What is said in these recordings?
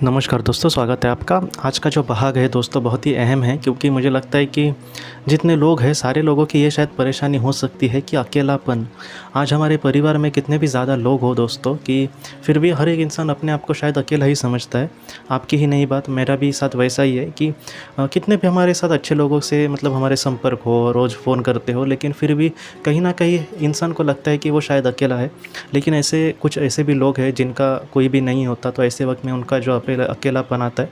नमस्कार दोस्तों, स्वागत है आपका। आज का जो भाग है दोस्तों बहुत ही अहम है, क्योंकि मुझे लगता है कि जितने लोग हैं सारे लोगों की ये शायद परेशानी हो सकती है कि अकेलापन। आज हमारे परिवार में कितने भी ज़्यादा लोग हो दोस्तों, कि फिर भी हर एक इंसान अपने आप को शायद अकेला ही समझता है। आपकी ही नहीं बात, मेरा भी साथ वैसा ही है कि कितने भी हमारे साथ अच्छे लोगों से मतलब हमारे संपर्क हो, रोज़ फ़ोन करते हो, लेकिन फिर भी कहीं न कहीं इंसान को लगता है कि वो शायद अकेला है। लेकिन ऐसे कुछ ऐसे भी लोग हैं जिनका कोई भी नहीं होता, तो ऐसे वक़्त में उनका जो अकेलापन आता है,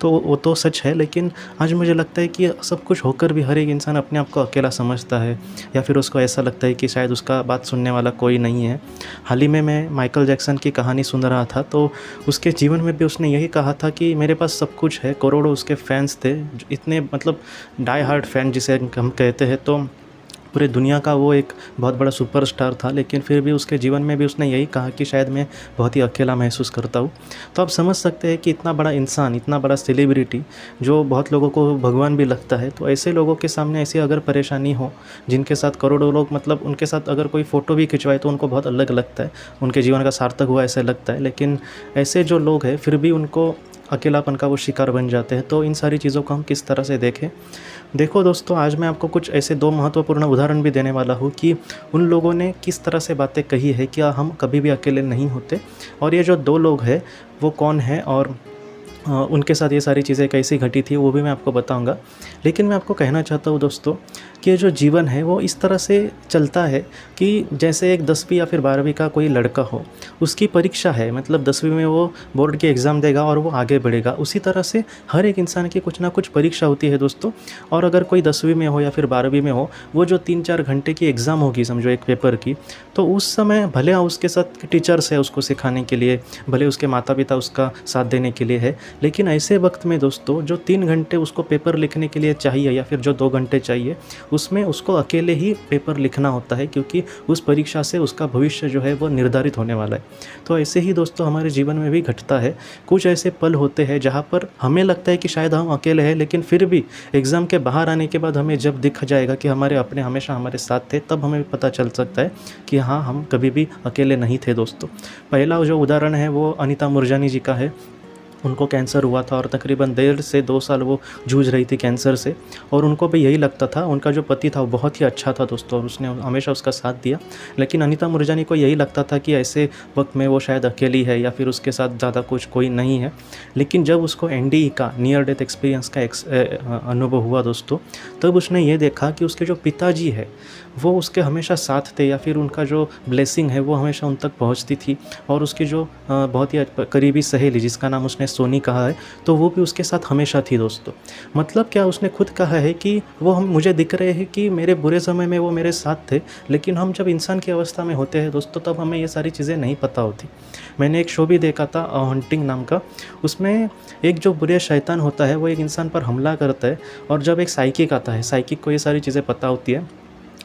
तो वो तो सच है। लेकिन आज मुझे लगता है कि सब कुछ होकर भी हर एक इंसान अपने आप को अकेला समझता है, या फिर उसको ऐसा लगता है कि शायद उसका बात सुनने वाला कोई नहीं है। हाल ही में मैं माइकल जैक्सन की कहानी सुन रहा था, तो उसके जीवन में भी उसने यही कहा था कि मेरे पास सब कुछ है, करोड़ों उसके फैन्स थे, इतने मतलब डाई हार्ड फैन जिसे हम कहते हैं, तो पूरे दुनिया का वो एक बहुत बड़ा सुपरस्टार था। लेकिन फिर भी उसके जीवन में भी उसने यही कहा कि शायद मैं बहुत ही अकेला महसूस करता हूँ। तो आप समझ सकते हैं कि इतना बड़ा इंसान, इतना बड़ा सेलिब्रिटी, जो बहुत लोगों को भगवान भी लगता है, तो ऐसे लोगों के सामने ऐसी अगर परेशानी हो, जिनके साथ करोड़ों लोग मतलब उनके साथ अगर कोई फ़ोटो भी खिंचवाए तो उनको बहुत अलग लगता है, उनके जीवन का सार्थक हुआ ऐसा लगता है। लेकिन ऐसे जो लोग हैं फिर भी उनको अकेलापन का वो शिकार बन जाते हैं। तो इन सारी चीज़ों को हम किस तरह से देखें? देखो दोस्तों, आज मैं आपको कुछ ऐसे 2 महत्वपूर्ण उदाहरण भी देने वाला हूँ कि उन लोगों ने किस तरह से बातें कही है कि हम कभी भी अकेले नहीं होते। और ये जो 2 लोग हैं वो कौन है, और उनके साथ ये सारी चीज़ें कैसी घटी थी, वो भी मैं आपको बताऊँगा। लेकिन मैं आपको कहना चाहता हूँ दोस्तों कि ये जो जीवन है वो इस तरह से चलता है कि जैसे एक 10वीं या फिर 12वीं का कोई लड़का हो, उसकी परीक्षा है, मतलब 10वीं में वो बोर्ड की एग्ज़ाम देगा और वो आगे बढ़ेगा। उसी तरह से हर एक इंसान की कुछ ना कुछ परीक्षा होती है दोस्तों। और अगर कोई 10वीं में हो या फिर 12वीं में हो, वो जो 3-4 घंटे की एग्ज़ाम होगी समझो एक पेपर की, तो उस समय भले उसके साथ टीचर्स है उसको सिखाने के लिए, भले उसके माता-पिता उसका साथ देने के लिए है, लेकिन ऐसे वक्त में दोस्तों जो 3 घंटे उसको पेपर लिखने के लिए चाहिए या फिर जो 2 घंटे चाहिए, उसमें उसको अकेले ही पेपर लिखना होता है, क्योंकि उस परीक्षा से उसका भविष्य जो है वो निर्धारित होने वाला है। तो ऐसे ही दोस्तों हमारे जीवन में भी घटता है। कुछ ऐसे पल होते हैं जहाँ पर हमें लगता है कि शायद हम अकेले हैं, लेकिन फिर भी एग्ज़ाम के बाहर आने के बाद हमें जब दिख जाएगा कि हमारे अपने हमेशा हमारे साथ थे, तब हमें पता चल सकता है कि हाँ, हम कभी भी अकेले नहीं थे दोस्तों। पहला जो उदाहरण है वो अनीता मूरजानी जी का है। उनको कैंसर हुआ था और तकरीबन 1.5 से 2 साल वो जूझ रही थी कैंसर से, और उनको भी यही लगता था। उनका जो पति था वो बहुत ही अच्छा था दोस्तों, और उसने हमेशा उसका साथ दिया। लेकिन अनीता मूरजानी को यही लगता था कि ऐसे वक्त में वो शायद अकेली है या फिर उसके साथ ज़्यादा कुछ कोई नहीं है। लेकिन जब उसको एनडीई का, नियर डेथ एक्सपीरियंस का अनुभव हुआ दोस्तों, तब उसने ये देखा कि उसके जो पिताजी है वो उसके हमेशा साथ थे, या फिर उनका जो ब्लेसिंग है वो हमेशा उन तक पहुँचती थी। और उसकी जो बहुत ही करीबी सहेली जिसका नाम उसने सोनी कहा है, तो वो भी उसके साथ हमेशा थी दोस्तों। मतलब क्या, उसने खुद कहा है कि वो हम मुझे दिख रहे हैं कि मेरे बुरे समय में वो मेरे साथ थे, लेकिन हम जब इंसान की अवस्था में होते हैं दोस्तों, तब हमें ये सारी चीज़ें नहीं पता होती। मैंने एक शो भी देखा था हंटिंग नाम का, उसमें एक जो बुरे शैतान होता है वो एक इंसान पर हमला करता है, और जब एक साइकिक आता है, साइकिक को ये सारी चीज़ें पता होती है,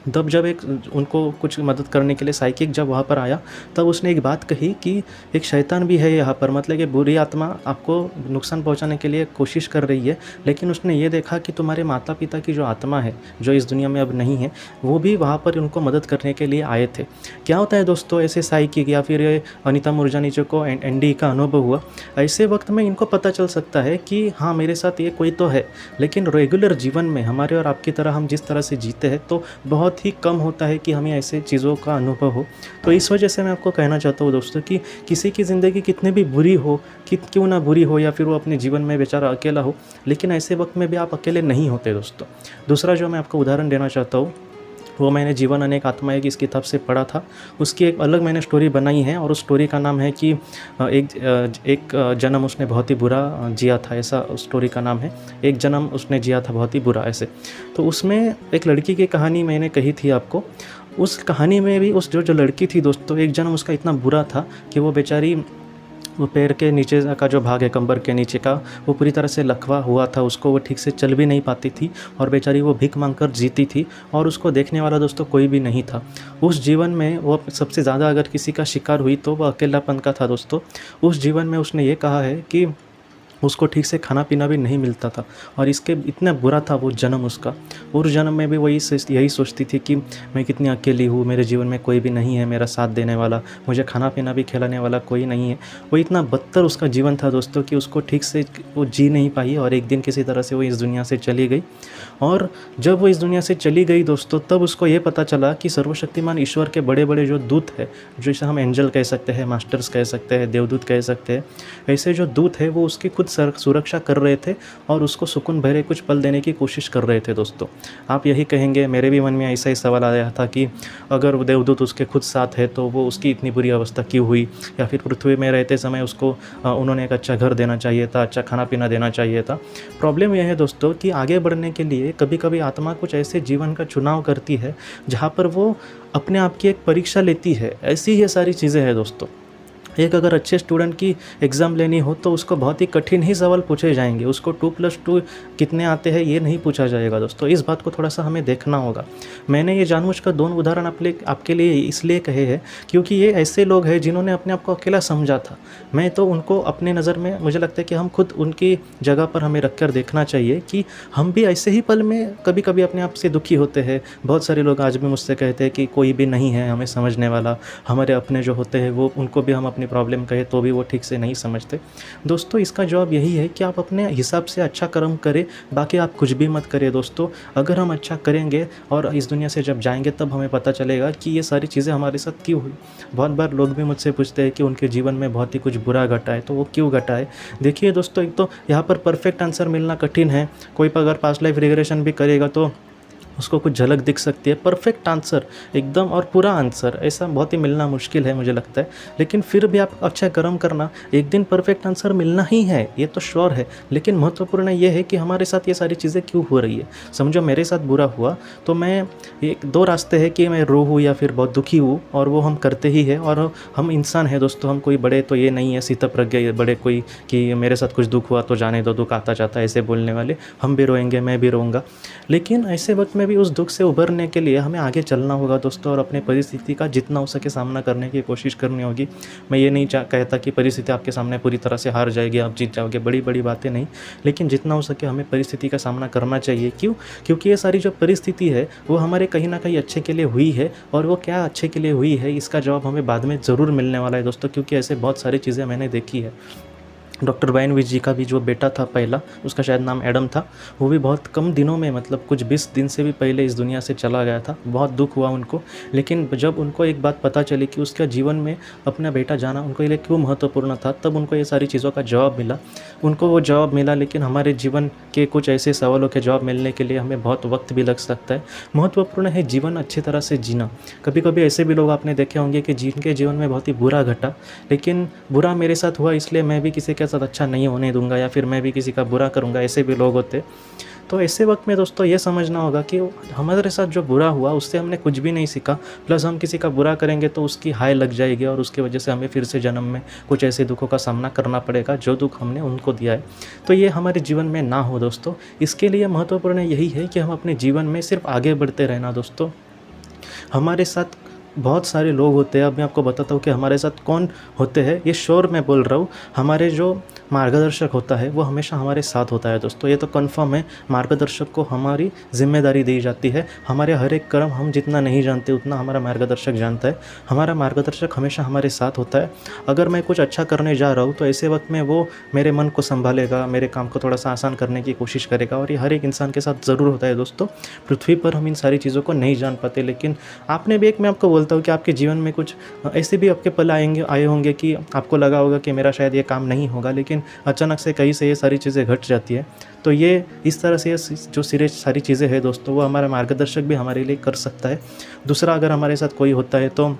तब जब एक उनको कुछ मदद करने के लिए साइकिक जब वहाँ पर आया, तब उसने एक बात कही कि एक शैतान भी है यहाँ पर, मतलब कि बुरी आत्मा आपको नुकसान पहुँचाने के लिए कोशिश कर रही है। लेकिन उसने ये देखा कि तुम्हारे माता पिता की जो आत्मा है, जो इस दुनिया में अब नहीं है, वो भी वहाँ पर उनको मदद करने के लिए आए थे। क्या होता है दोस्तों, ऐसे साइकिक या फिर अनीता मूरजानी जी को एनडी का अनुभव हुआ, ऐसे वक्त में इनको पता चल सकता है कि हाँ, मेरे साथ ये कोई तो है। लेकिन रेगुलर जीवन में हमारे और आपकी तरह हम जिस तरह से जीते हैं, तो बहुत ही कम होता है कि हमें ऐसे चीज़ों का अनुभव हो। तो इस वजह से मैं आपको कहना चाहता हूँ दोस्तों कि किसी की ज़िंदगी कितनी भी बुरी हो, कि क्यों ना बुरी हो, या फिर वो अपने जीवन में बेचारा अकेला हो, लेकिन ऐसे वक्त में भी आप अकेले नहीं होते दोस्तों। दूसरा जो मैं आपको उदाहरण देना चाहता हूँ, वो मैंने जीवन अनेक आत्माएं की इस किताब से पढ़ा था। उसकी एक अलग मैंने स्टोरी बनाई है, और उस स्टोरी का नाम है कि एक जन्म उसने बहुत ही बुरा जिया था, ऐसा उस स्टोरी का नाम है। एक जन्म उसने जिया था बहुत ही बुरा, ऐसे। तो उसमें एक लड़की की कहानी मैंने कही थी आपको। उस कहानी में भी उस जो लड़की थी दोस्तों, एक जन्म उसका इतना बुरा था कि वो बेचारी, वो पैर के नीचे का जो भाग है, कंबर के नीचे का, वो पूरी तरह से लकवा हुआ था उसको, वो ठीक से चल भी नहीं पाती थी, और बेचारी वो भीख मांगकर जीती थी, और उसको देखने वाला दोस्तों कोई भी नहीं था। उस जीवन में वो सबसे ज़्यादा अगर किसी का शिकार हुई तो वो अकेलापन का था दोस्तों। उस जीवन में उसने ये कहा है कि उसको ठीक से खाना पीना भी नहीं मिलता था और इसके इतना बुरा था वो जन्म उसका। और जन्म में भी वही यही सोचती थी कि मैं कितनी अकेली हूँ, मेरे जीवन में कोई भी नहीं है मेरा साथ देने वाला, मुझे खाना पीना भी खिलाने वाला कोई नहीं है। वो इतना बदतर उसका जीवन था दोस्तों कि उसको ठीक से वो जी नहीं पाई और एक दिन किसी तरह से वो इस दुनिया से चली गई। और जब वो इस दुनिया से चली गई दोस्तों, तब उसको ये पता चला कि सर्वशक्तिमान ईश्वर के बड़े बड़े जो दूत है, जैसे हम एंजल कह सकते हैं, मास्टर्स कह सकते हैं, देवदूत कह सकते हैं, ऐसे जो दूत है वो उसकी खुद सुरक्षा कर रहे थे और उसको सुकून भरे कुछ पल देने की कोशिश कर रहे थे दोस्तों। आप यही कहेंगे, मेरे भी मन में ऐसा ही सवाल आया था कि अगर वो देवदूत उसके खुद साथ है तो वो उसकी इतनी बुरी अवस्था क्यों हुई, या फिर पृथ्वी में रहते समय उसको उन्होंने एक अच्छा घर देना चाहिए था, अच्छा खाना पीना देना चाहिए था। प्रॉब्लम यह है दोस्तों कि आगे बढ़ने के लिए कभी कभी आत्मा कुछ ऐसे जीवन का चुनाव करती है जहाँ पर वो अपने आप की एक परीक्षा लेती है। ऐसी ही सारी चीज़ें हैं दोस्तों। एक अगर अच्छे स्टूडेंट की एग्ज़ाम लेनी हो तो उसको बहुत ही कठिन ही सवाल पूछे जाएंगे, उसको 2+2 कितने आते हैं ये नहीं पूछा जाएगा दोस्तों। इस बात को थोड़ा सा हमें देखना होगा। मैंने ये जानबूझकर 2 उदाहरण आपके लिए इसलिए कहे हैं क्योंकि ये ऐसे लोग हैं जिन्होंने अपने आप को अकेला समझा था। मैं तो उनको अपने नज़र में, मुझे लगता है कि हम खुद उनकी जगह पर हमें रख कर देखना चाहिए कि हम भी ऐसे ही पल में कभी कभी अपने आप से दुखी होते हैं। बहुत सारे लोग आज भी मुझसे कहते हैं कि कोई भी नहीं है हमें समझने वाला, हमारे अपने जो होते हैं वो उनको भी हम अपनी प्रॉब्लम कहे तो भी वो ठीक से नहीं समझते। दोस्तों इसका जवाब यही है कि आप अपने हिसाब से अच्छा कर्म करें, बाकी आप कुछ भी मत करें दोस्तों। अगर हम अच्छा करेंगे और इस दुनिया से जब जाएंगे तब हमें पता चलेगा कि ये सारी चीज़ें हमारे साथ क्यों हुई। बहुत बार लोग भी मुझसे पूछते हैं कि उनके जीवन में बहुत ही कुछ बुरा घटा है, तो वो क्यों घटा है। देखिए दोस्तों, एक तो यहाँ पर परफेक्ट आंसर मिलना कठिन है। कोई अगर पास्ट लाइफ रिग्रेशन भी करेगा तो उसको कुछ झलक दिख सकती है। परफेक्ट आंसर एकदम और पूरा आंसर ऐसा बहुत ही मिलना मुश्किल है मुझे लगता है। लेकिन फिर भी आप अच्छा कर्म करना, एक दिन परफेक्ट आंसर मिलना ही है, ये तो श्योर है। लेकिन महत्वपूर्ण ये है कि हमारे साथ ये सारी चीज़ें क्यों हो रही है। समझो मेरे साथ बुरा हुआ तो मैं, एक 2 रास्ते हैं कि मैं रो हूँ या फिर बहुत दुखी हूँ, और वो हम करते ही है। और हम इंसान हैं दोस्तों, हम कोई बड़े तो ये नहीं है स्थितप्रज्ञ बड़े कोई कि मेरे साथ कुछ दुख हुआ तो जाने दो, दुख आता जाता है ऐसे बोलने वाले। हम भी रोएंगे, मैं भी रोऊंगा। लेकिन ऐसे वक्त में भी उस दुख से उभरने के लिए हमें आगे चलना होगा दोस्तों, और अपने परिस्थिति का जितना हो सके सामना करने की कोशिश करनी होगी। मैं ये नहीं कहता कि परिस्थिति आपके सामने पूरी तरह से हार जाएगी, आप जीत जाओगे, बड़ी बड़ी बातें नहीं। लेकिन जितना हो सके हमें परिस्थिति का सामना करना चाहिए। क्यों? क्योंकि ये सारी जो परिस्थिति है वो हमारे कहीं ना कहीं अच्छे के लिए हुई है, और वो क्या अच्छे के लिए हुई है इसका जवाब हमें बाद में ज़रूर मिलने वाला है दोस्तों। क्योंकि ऐसे बहुत सारी चीज़ें मैंने देखी है। डॉक्टर वाइन विज जी का भी जो बेटा था पहला, उसका शायद नाम एडम था, वो भी बहुत कम दिनों में, मतलब कुछ 20 दिन से भी पहले इस दुनिया से चला गया था। बहुत दुख हुआ उनको। लेकिन जब उनको एक बात पता चली कि उसका जीवन में अपना बेटा जाना उनको लिए क्यों महत्वपूर्ण था, तब उनको ये सारी चीज़ों का जवाब मिला। उनको वो जवाब मिला। लेकिन हमारे जीवन के कुछ ऐसे सवालों के जवाब मिलने के लिए हमें बहुत वक्त भी लग सकता है। महत्वपूर्ण है जीवन अच्छी तरह से जीना। कभी कभी ऐसे भी लोग आपने देखे होंगे कि जिनके जीवन में बहुत ही बुरा घटा, लेकिन बुरा मेरे साथ हुआ इसलिए मैं भी किसी के साथ अच्छा नहीं होने दूंगा, या फिर मैं भी किसी का बुरा करूंगा, ऐसे भी लोग होते। तो ऐसे वक्त में दोस्तों ये समझना होगा कि हमारे साथ जो बुरा हुआ उससे हमने कुछ भी नहीं सीखा, प्लस हम किसी का बुरा करेंगे तो उसकी हाय लग जाएगी, और उसकी वजह से हमें फिर से जन्म में कुछ ऐसे दुखों का सामना करना पड़ेगा जो दुख हमने उनको दिया है। तो ये हमारे जीवन में ना हो दोस्तों। इसके लिए महत्वपूर्ण यही है कि हम अपने जीवन में सिर्फ आगे बढ़ते रहना दोस्तों। हमारे साथ बहुत सारे लोग होते हैं। अब मैं आपको बताता हूँ कि हमारे साथ कौन होते हैं। ये श्योर मैं बोल रहा हूँ, हमारे जो मार्गदर्शक होता है वो हमेशा हमारे साथ होता है दोस्तों। ये तो कंफर्म है। मार्गदर्शक को हमारी जिम्मेदारी दी जाती है। हमारे हर एक कर्म हम जितना नहीं जानते उतना हमारा मार्गदर्शक जानता है। हमारा मार्गदर्शक हमेशा हमारे साथ होता है। अगर मैं कुछ अच्छा करने जा रहा हूँ तो ऐसे वक्त में वो मेरे मन को संभालेगा, मेरे काम को थोड़ा सा आसान करने की कोशिश करेगा, और ये हर एक इंसान के साथ ज़रूर होता है दोस्तों। पृथ्वी पर हम इन सारी चीज़ों को नहीं जान पाते। लेकिन आपने भी, एक मैं आपको बोलता हूँ कि आपके जीवन में कुछ ऐसे भी आपके पल आए होंगे कि आपको लगा होगा कि मेरा शायद ये काम नहीं होगा, लेकिन अचानक से कहीं से ये सारी चीज़ें घट जाती है। तो ये इस तरह से जो सारी चीज़ें हैं दोस्तों, वो हमारा मार्गदर्शक भी हमारे लिए कर सकता है। दूसरा, अगर हमारे साथ कोई होता है तो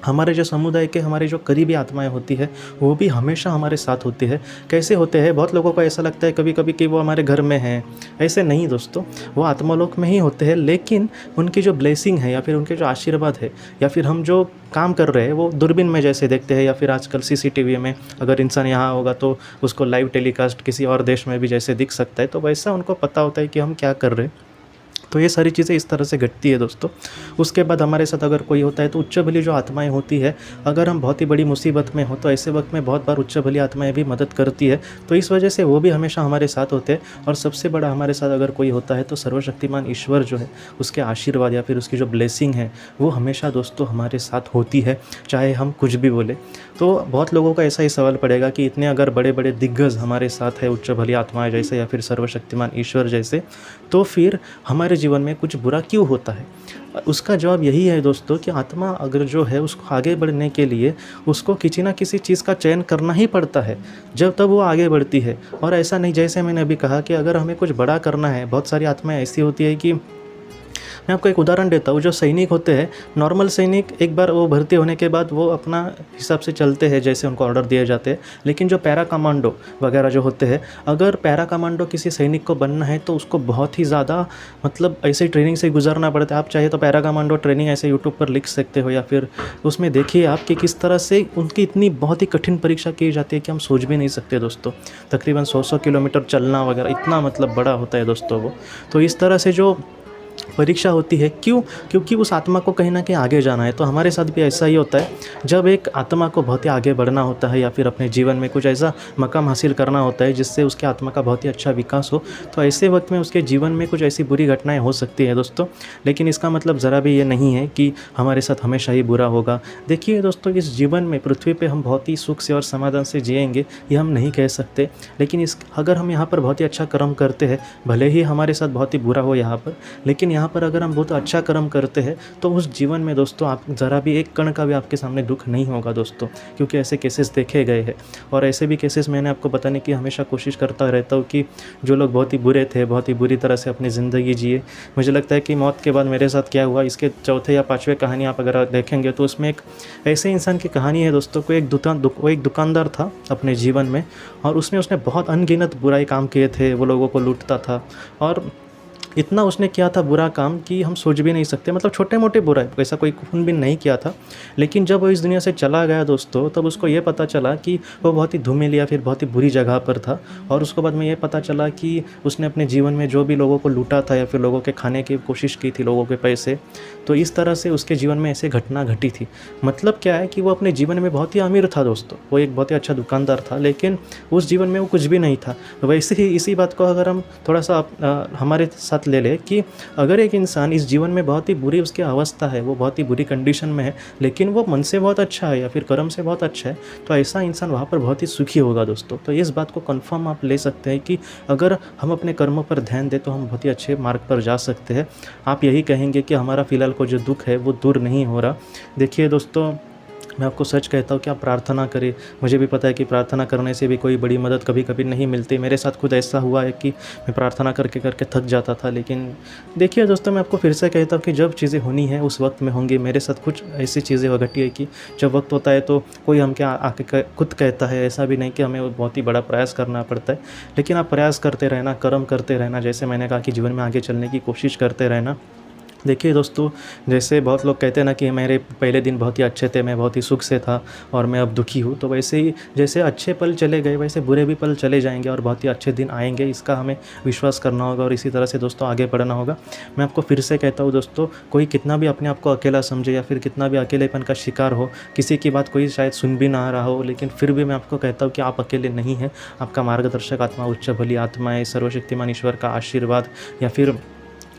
हमारे जो समुदाय के, हमारी जो करीबी आत्माएं होती है वो भी हमेशा हमारे साथ होती है। कैसे होते हैं? बहुत लोगों को ऐसा लगता है कभी कभी कि वो हमारे घर में हैं। ऐसे नहीं दोस्तों, वो आत्मालोक में ही होते हैं। लेकिन उनकी जो ब्लेसिंग है, या फिर उनके जो आशीर्वाद है, या फिर हम जो काम कर रहे हैं वो दूरबीन में जैसे देखते हैं, या फिर आजकल CCTV में अगर इंसान यहाँ होगा तो उसको लाइव टेलीकास्ट किसी और देश में भी जैसे दिख सकता है, तो वैसा उनको पता होता है कि हम क्या कर रहे हैं। तो ये सारी चीज़ें इस तरह से घटती है दोस्तों। उसके बाद हमारे साथ अगर कोई होता है तो उच्च भली जो आत्माएँ होती है, अगर हम बहुत ही बड़ी मुसीबत में हो तो ऐसे वक्त में बहुत बार उच्च भली आत्माएँ भी मदद करती है। तो इस वजह से वो भी हमेशा हमारे साथ होते हैं। और सबसे बड़ा हमारे साथ अगर कोई होता है तो सर्वशक्तिमान ईश्वर जो है, उसके आशीर्वाद या फिर उसकी जो ब्लेसिंग है वो हमेशा दोस्तों हमारे साथ होती है, चाहे हम कुछ भी बोले। तो बहुत लोगों का ऐसा ही सवाल पड़ेगा कि इतने अगर बड़े बड़े दिग्गज हमारे साथ है, उच्च भली आत्माएँ जैसे या फिर सर्वशक्तिमान ईश्वर जैसे, तो फिर हमारे जीवन में कुछ बुरा क्यों होता है? उसका जवाब यही है दोस्तों कि आत्मा अगर जो है उसको आगे बढ़ने के लिए उसको किसी ना किसी चीज़ का चयन करना ही पड़ता है, जब तब वो आगे बढ़ती है। और ऐसा नहीं, जैसे मैंने अभी कहा कि अगर हमें कुछ बड़ा करना है, बहुत सारी आत्माएँ ऐसी होती है कि मैं आपको एक उदाहरण देता हूँ। जो सैनिक होते हैं, नॉर्मल सैनिक, एक बार वो भर्ती होने के बाद वो अपना हिसाब से चलते हैं जैसे उनको ऑर्डर दिए जाते हैं। लेकिन जो पैरा कमांडो वगैरह जो होते हैं, अगर पैरा कमांडो किसी सैनिक को बनना है तो उसको बहुत ही ज़्यादा मतलब ऐसे ट्रेनिंग से गुजरना पड़ता है। आप चाहे तो पैरा कमांडो ट्रेनिंग ऐसे यूट्यूब पर लिख सकते हो, या फिर उसमें देखिए आप कि किस तरह से उनकी इतनी बहुत ही कठिन परीक्षा की जाती है कि हम सोच भी नहीं सकते दोस्तों। तकरीबन 100 किलोमीटर चलना वगैरह, इतना मतलब बड़ा होता है दोस्तों वो। तो इस तरह से जो परीक्षा होती है, क्यों? क्योंकि उस आत्मा को कहीं न कहीं आगे जाना है। तो हमारे साथ भी ऐसा ही होता है, जब एक आत्मा को बहुत ही आगे बढ़ना होता है या फिर अपने जीवन में कुछ ऐसा मकाम हासिल करना होता है जिससे उसके आत्मा का बहुत ही अच्छा विकास हो, तो ऐसे वक्त में उसके जीवन में कुछ ऐसी बुरी घटनाएँ हो सकती हैं दोस्तों। लेकिन इसका मतलब ज़रा भी ये नहीं है कि हमारे साथ हमेशा ही बुरा होगा। देखिए दोस्तों, इस जीवन में पृथ्वी पे हम बहुत ही सुख से और समाधान से जिएँगे, ये हम नहीं कह सकते। लेकिन अगर हम यहाँ पर बहुत ही अच्छा कर्म करते हैं, भले ही हमारे साथ बहुत ही बुरा हो यहाँ पर, लेकिन यहाँ पर अगर हम बहुत अच्छा कर्म करते हैं तो उस जीवन में दोस्तों आप ज़रा भी एक कण का भी आपके सामने दुख नहीं होगा दोस्तों। क्योंकि ऐसे केसेस देखे गए हैं, और ऐसे भी केसेस मैंने आपको बताने की हमेशा कोशिश करता रहता हूँ कि जो लोग बहुत ही बुरे थे, बहुत ही बुरी तरह से अपनी ज़िंदगी जिए। मुझे लगता है कि मौत के बाद मेरे साथ क्या हुआ, इसके चौथे या पाँचवें कहानी आप अगर देखेंगे तो उसमें एक ऐसे इंसान की कहानी है दोस्तों। को एक दुकानदार था अपने जीवन में, और उसने बहुत अनगिनत बुराई काम किए थे। वो लोगों को लूटता था, और इतना उसने किया था बुरा काम कि हम सोच भी नहीं सकते। मतलब छोटे मोटे बुराई, ऐसा कोई खून-बीन नहीं किया था। लेकिन जब वो इस दुनिया से चला गया दोस्तों, तब उसको ये पता चला कि वो बहुत ही धूमिल या फिर बहुत ही बुरी जगह पर था। और उसके बाद में ये पता चला कि उसने अपने जीवन में जो भी लोगों को लूटा था या फिर लोगों के खाने की कोशिश की थी, लोगों के पैसे, तो इस तरह से उसके जीवन में ऐसे घटना घटी थी। मतलब क्या है कि वो अपने जीवन में बहुत ही अमीर था दोस्तों। वो एक बहुत ही अच्छा दुकानदार था, लेकिन उस जीवन में वो कुछ भी नहीं था। वैसे ही इसी बात को अगर हम थोड़ा-सा हमारे साथ ले लें कि अगर एक इंसान इस जीवन में बहुत ही बुरी उसकी अवस्था है, वो बहुत ही बुरी कंडीशन में है, लेकिन वो मन से बहुत अच्छा है या फिर कर्म से बहुत अच्छा है, तो ऐसा इंसान वहाँ पर बहुत ही सुखी होगा दोस्तों। तो इस बात को कंफर्म आप ले सकते हैं कि अगर हम अपने कर्मों पर ध्यान दें तो हम बहुत ही अच्छे मार्ग पर जा सकते हैं। आप यही कहेंगे कि हमारा फ़िलहाल को जो दुःख है वो दूर नहीं हो रहा। देखिए दोस्तों, मैं आपको सच कहता हूँ कि आप प्रार्थना करें। मुझे भी पता है कि प्रार्थना करने से भी कोई बड़ी मदद कभी-कभी नहीं मिलती। मेरे साथ खुद ऐसा हुआ है कि मैं प्रार्थना करके थक जाता था। लेकिन देखिए दोस्तों, मैं आपको फिर से कहता हूँ कि जब चीज़ें होनी है उस वक्त में होंगी। मेरे साथ कुछ ऐसी चीज़ें घटी है कि जब वक्त होता है तो कोई हमके आके खुद कहता है, ऐसा भी नहीं कि हमें बहुत ही बड़ा प्रयास करना पड़ता है। लेकिन आप प्रयास करते रहना, कर्म करते रहना, जैसे मैंने कहा कि जीवन में आगे चलने की कोशिश करते रहना। देखिए दोस्तों, जैसे बहुत लोग कहते हैं ना कि मेरे पहले दिन बहुत ही अच्छे थे, मैं बहुत ही सुख से था और मैं अब दुखी हूँ। तो वैसे ही जैसे अच्छे पल चले गए, वैसे बुरे भी पल चले जाएंगे और बहुत ही अच्छे दिन आएंगे। इसका हमें विश्वास करना होगा और इसी तरह से दोस्तों आगे बढ़ना होगा। मैं आपको फिर से कहता हूँ दोस्तों, कोई कितना भी अपने आप को अकेला समझे या फिर कितना भी अकेलेपन का शिकार हो, किसी की बात कोई शायद सुन भी ना रहा हो, लेकिन फिर भी मैं आपको कहता हूँ कि आप अकेले नहीं हैं। आपका मार्गदर्शक आत्मा, उच्च भली आत्माएँ, सर्वशक्तिमान ईश्वर का आशीर्वाद या फिर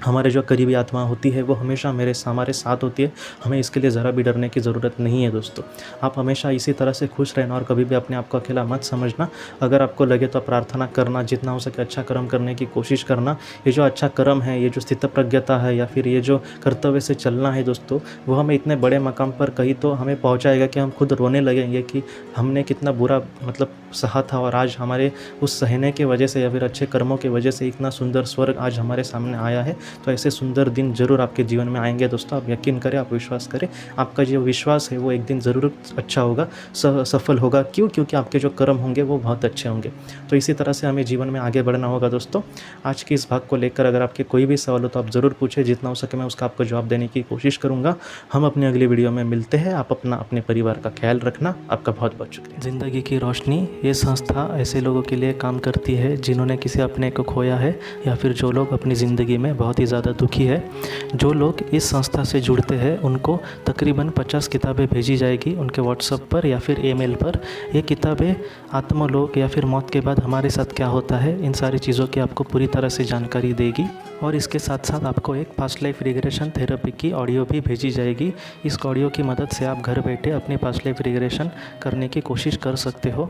हमारे जो करीबी आत्मा होती है वो हमेशा हमारे साथ होती है। हमें इसके लिए ज़रा भी डरने की ज़रूरत नहीं है दोस्तों। आप हमेशा इसी तरह से खुश रहना और कभी भी अपने आप को अकेला मत समझना। अगर आपको लगे तो प्रार्थना करना, जितना हो सके अच्छा कर्म करने की कोशिश करना। ये जो अच्छा कर्म है, ये जो स्थितप्रज्ञता है या फिर ये जो कर्तव्य से चलना है दोस्तों, वो हमें इतने बड़े मकाम पर कहीं तो हमें पहुँचाएगा कि हम खुद रोने लगेंगे कि हमने कितना बुरा मतलब सहा था, और आज हमारे उस सहने की वजह से या फिर अच्छे कर्मों की वजह से इतना सुंदर स्वर्ग आज हमारे सामने आया है। तो ऐसे सुंदर दिन ज़रूर आपके जीवन में आएंगे दोस्तों। आप यकीन करें, आप विश्वास करें। आपका जो विश्वास है वो एक दिन ज़रूर अच्छा होगा, सफल होगा। क्यों? क्योंकि आपके जो कर्म होंगे वो बहुत अच्छे होंगे। तो इसी तरह से हमें जीवन में आगे बढ़ना होगा दोस्तों। आज के इस भाग को लेकर अगर आपके कोई भी सवाल हो तो आप ज़रूर पूछें, जितना हो सके मैं उसका आपको जवाब देने की कोशिश करूँगा। हम अपनी अगली वीडियो में मिलते हैं। आप अपने परिवार का ख्याल रखना। आपका बहुत बहुत शुक्रिया। ज़िंदगी की रोशनी ये संस्था ऐसे लोगों के लिए काम करती है जिन्होंने किसी अपने को खोया है या फिर जो लोग अपनी ज़िंदगी में बहुत बहुत ही ज़्यादा दुखी है। जो लोग इस संस्था से जुड़ते हैं उनको तकरीबन 50 किताबें भेजी जाएगी उनके व्हाट्सएप पर या फिर ईमेल पर। ये किताबें आत्मलोक या फिर मौत के बाद हमारे साथ क्या होता है, इन सारी चीज़ों की आपको पूरी तरह से जानकारी देगी। और इसके साथ साथ आपको एक पास्ट लाइफ रिग्रेशन थेरेपी की ऑडियो भी भेजी जाएगी। इस ऑडियो की मदद से आप घर बैठे अपनी पास्ट लाइफ रिग्रेशन करने की कोशिश कर सकते हो।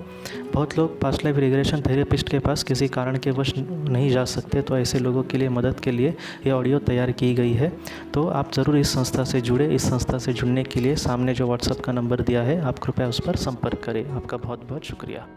बहुत लोग पास्ट लाइफ रिग्रेशन थेरेपिस्ट के पास किसी कारण के वश नहीं जा सकते, तो ऐसे लोगों के लिए मदद के लिए ये ऑडियो तैयार की गई है। तो आप ज़रूर इस संस्था से जुड़े। इस संस्था से जुड़ने के लिए सामने जो व्हाट्सएप का नंबर दिया है, आप कृपया उस पर संपर्क करें। आपका बहुत बहुत शुक्रिया।